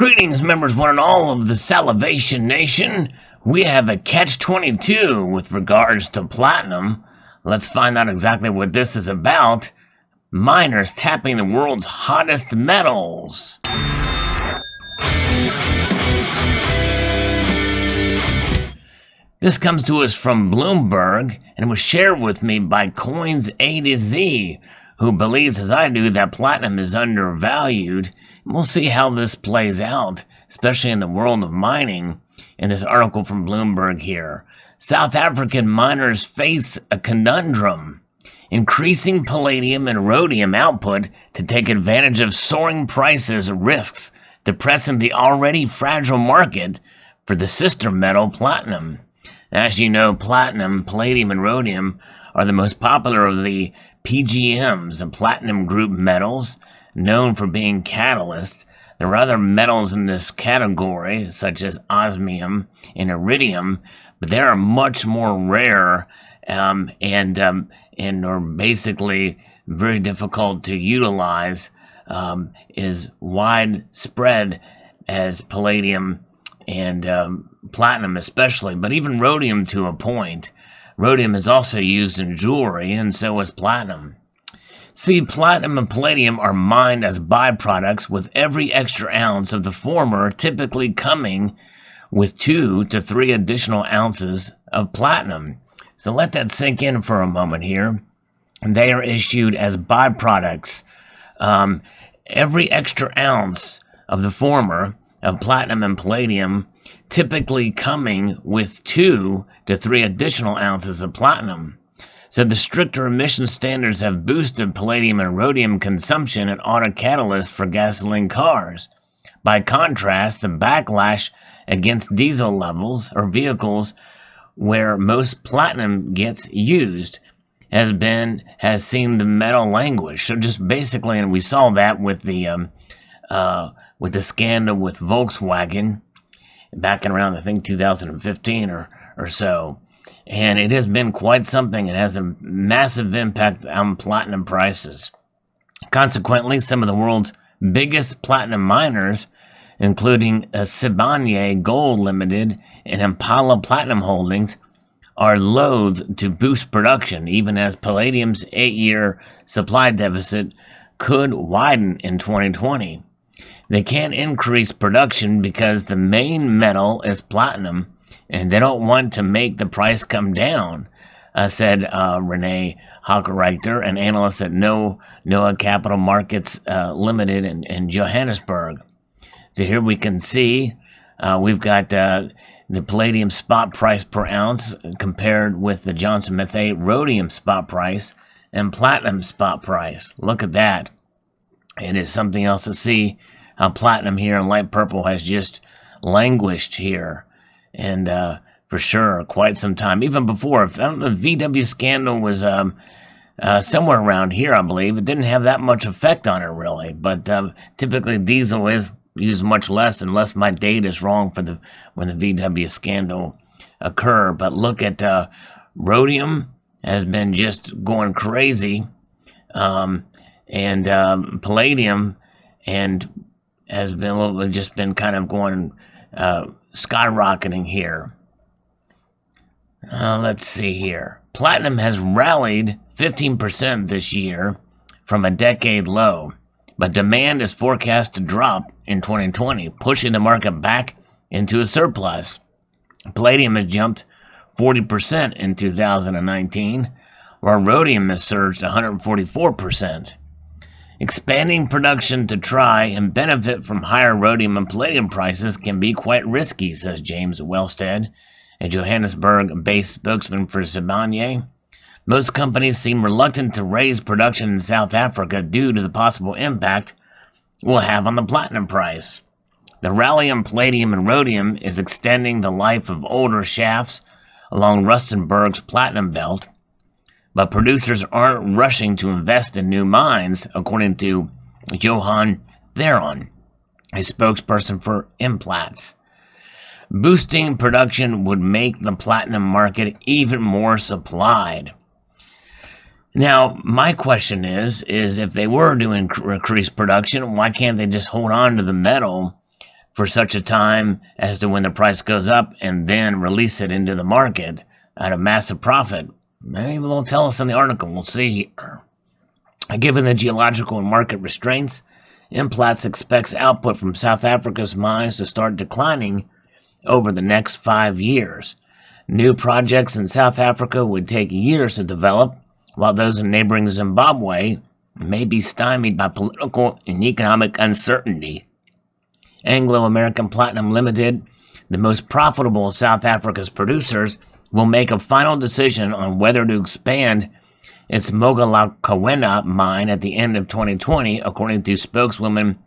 Greetings, members one and all of the Salivation Nation. We have a Catch-22 with regards to platinum. Let's find out exactly what this is about. Miners tapping the world's hottest metals. This comes to us from Bloomberg and was shared with me by Coins A to Z, who believes, as I do, that platinum is undervalued. We'll see how this plays out, especially in the world of mining, in this article from Bloomberg here. South African miners face a conundrum: increasing palladium and rhodium output to take advantage of soaring prices risks depressing the already fragile market for the sister metal platinum. As you know, platinum, palladium, and rhodium are the most popular of the PGMs and platinum group metals, known for being catalysts. There are other metals in this category, such as osmium and iridium, but they are much more rare and are basically very difficult to utilize, is widespread as palladium and platinum especially, but even rhodium to a point. Rhodium is also used in jewelry, and so is platinum. See, platinum and palladium are mined as byproducts, with every extra ounce of the former typically coming with 2 to 3 additional ounces of platinum. So let that sink in for a moment here. They are issued as byproducts. Every extra ounce of the former, of platinum and palladium, typically coming with 2 to 3 additional ounces of platinum. So the stricter emission standards have boosted palladium and rhodium consumption and auto catalysts for gasoline cars. By contrast, the backlash against diesel levels or vehicles where most platinum gets used has seen the metal languish. So just basically, and we saw that with the scandal with Volkswagen back in around, I think, 2015 or so. And it has been quite something. It has a massive impact on platinum prices. Consequently, some of the world's biggest platinum miners, including Sibanye Gold Limited and Impala Platinum Holdings, are loath to boost production, even as palladium's 8-year supply deficit could widen in 2020. They can't increase production because the main metal is platinum, and they don't want to make the price come down, said Renee Hochreiter, an analyst at Noah Capital Markets Limited in Johannesburg. So here we can see we've got the palladium spot price per ounce compared with the Johnson Matthey rhodium spot price and platinum spot price. Look at that. It is something else to see how platinum here in light purple has just languished here. And for sure, quite some time. Even before, the VW scandal was somewhere around here, I believe. It didn't have that much effect on it, really. But typically, diesel is used much less, unless my date is wrong for when the VW scandal occurred. But look at rhodium has been just going crazy, and palladium and has been just been kind of going skyrocketing here. Let's see here. Platinum has rallied 15% this year from a decade low, but demand is forecast to drop in 2020, pushing the market back into a surplus. Palladium has jumped 40% in 2019, while rhodium has surged 144%. Expanding production to try and benefit from higher rhodium and palladium prices can be quite risky, says James Wellstead, a Johannesburg-based spokesman for Sibanye. Most companies seem reluctant to raise production in South Africa due to the possible impact it will have on the platinum price. The rally on palladium and rhodium is extending the life of older shafts along Rustenburg's platinum belt, but producers aren't rushing to invest in new mines, according to Johan Theron, a spokesperson for Implats. Boosting production would make the platinum market even more supplied. Now, my question is if they were to increase production, why can't they just hold on to the metal for such a time as to when the price goes up and then release it into the market at a massive profit. Maybe they'll tell us in the article. We'll see. Given the geological and market restraints, Implats expects output from South Africa's mines to start declining over the next 5 years. New projects in South Africa would take years to develop, while those in neighboring Zimbabwe may be stymied by political and economic uncertainty. Anglo-American Platinum Limited, the most profitable of South Africa's producers, will make a final decision on whether to expand its Mogalakwena mine at the end of 2020, according to spokeswoman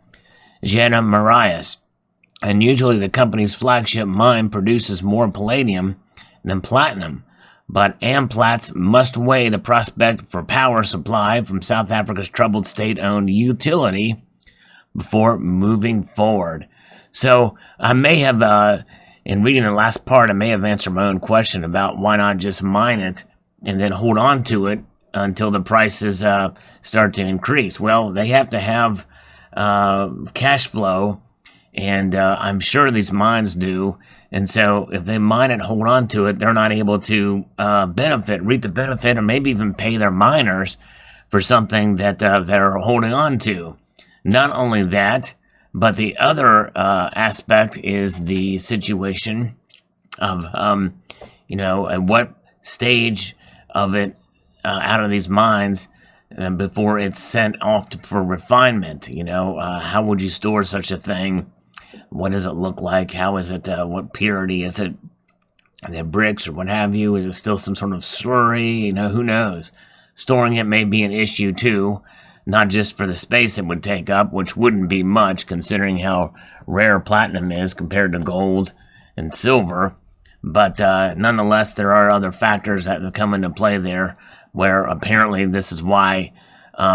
Jenna Marias. Unusually, the company's flagship mine produces more palladium than platinum, but Amplats must weigh the prospect for power supply from South Africa's troubled state-owned utility before moving forward. So I may have, in reading the last part, I may have answered my own question about why not just mine it and then hold on to it until the prices start to increase. Well, they have to have cash flow, and I'm sure these mines do. And so if they mine it, hold on to it, they're not able to reap the benefit, or maybe even pay their miners for something that they're holding on to. Not only that, but the other aspect is the situation of, at what stage of it out of these mines before it's sent off for refinement. How would you store such a thing? What does it look like? How is it? What purity is it? Are they bricks or what have you? Is it still some sort of slurry? Who knows? Storing it may be an issue too. Not just for the space it would take up, which wouldn't be much considering how rare platinum is compared to gold and silver, but nonetheless, there are other factors that come into play there, where apparently this is why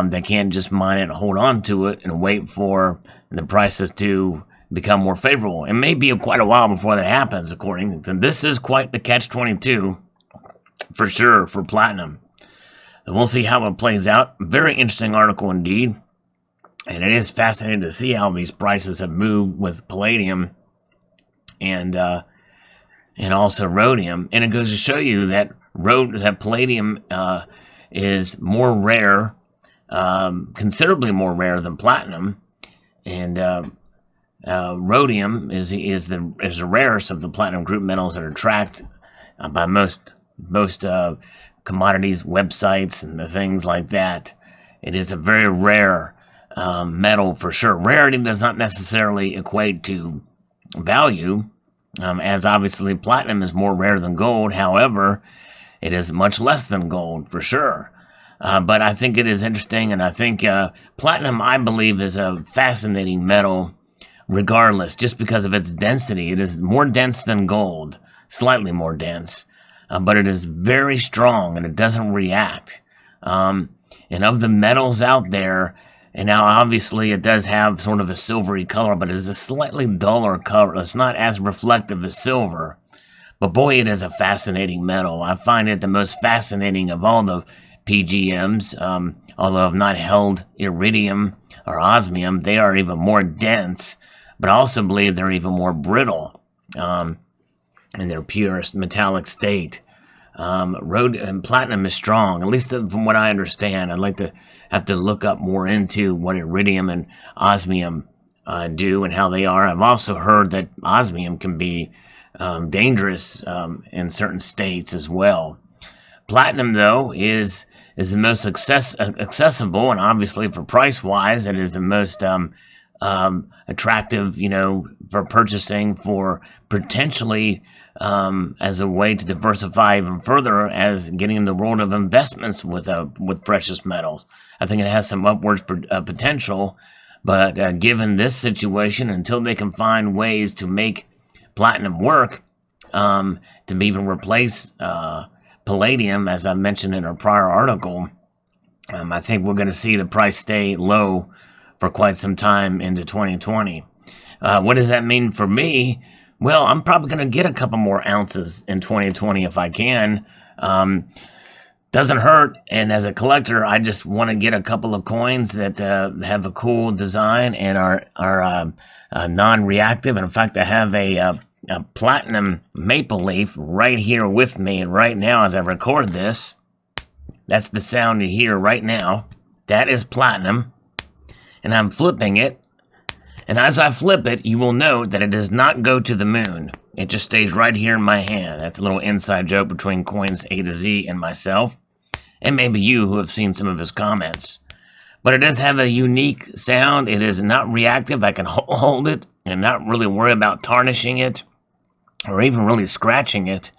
they can't just mine it and hold on to it and wait for the prices to become more favorable. It may be quite a while before that happens, according to this. Is quite the Catch-22 for sure for platinum. We'll see how it plays out. Very interesting article indeed. And it is fascinating to see how these prices have moved with palladium and also rhodium. And it goes to show you that palladium is more rare, considerably more rare than platinum. And rhodium is the rarest of the platinum group metals that are tracked by most commodities websites and the things like that. It is a very rare metal for sure. Rarity does not necessarily equate to value, as obviously platinum is more rare than gold. However, it is much less than gold for sure. But I think it is interesting, and I think platinum, I believe, is a fascinating metal regardless, just because of its density. It is more dense than gold, slightly more dense. But it is very strong, and it doesn't react. And of the metals out there, and now obviously it does have sort of a silvery color, but it is a slightly duller color. It's not as reflective as silver. But boy, it is a fascinating metal. I find it the most fascinating of all the PGMs. Although I've not held iridium or osmium, they are even more dense, but I also believe they're even more brittle. In their purest metallic state. Platinum is strong, at least from what I understand. I'd like to have to look up more into what iridium and osmium do and how they are. I've also heard that osmium can be dangerous in certain states as well. Platinum, though, is the most accessible, and obviously for price-wise, it is the most attractive, for purchasing, for potentially as a way to diversify even further, as getting in the world of investments with precious metals. I think it has some upwards potential, but given this situation, until they can find ways to make platinum work, to even replace palladium, as I mentioned in our prior article, I think we're going to see the price stay low for quite some time into 2020. What does that mean for me? Well, I'm probably going to get a couple more ounces in 2020 if I can. Doesn't hurt, and as a collector, I just want to get a couple of coins that have a cool design and are non-reactive. And in fact, I have a platinum maple leaf right here with me, and right now, as I record this, that's the sound you hear right now. That is platinum, and I'm flipping it. And as I flip it, you will note that it does not go to the moon. It just stays right here in my hand. That's a little inside joke between Coins A to Z and myself, and maybe you who have seen some of his comments. But it does have a unique sound. It is not reactive. I can hold it and not really worry about tarnishing it or even really scratching it.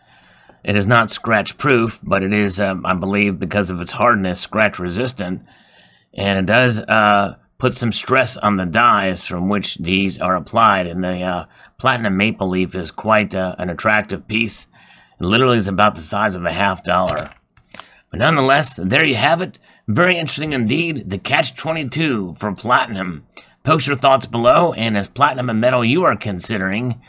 It is not scratch proof, but it is, I believe, because of its hardness, scratch resistant. And it does put some stress on the dies from which these are applied, and the platinum maple leaf is quite an attractive piece. It literally is about the size of a $50. But nonetheless, there you have it. Very interesting indeed. The Catch-22 for platinum. Post your thoughts below, and as platinum a metal you are considering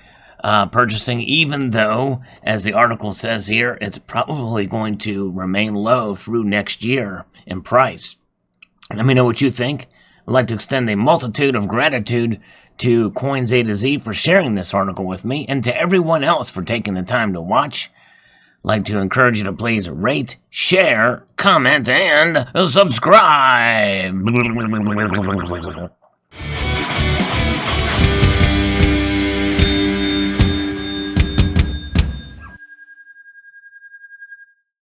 purchasing, even though, as the article says here, it's probably going to remain low through next year in price. Let me know what you think. I'd like to extend a multitude of gratitude to Coins A to Z for sharing this article with me, and to everyone else for taking the time to watch. I'd like to encourage you to please rate, share, comment, and subscribe.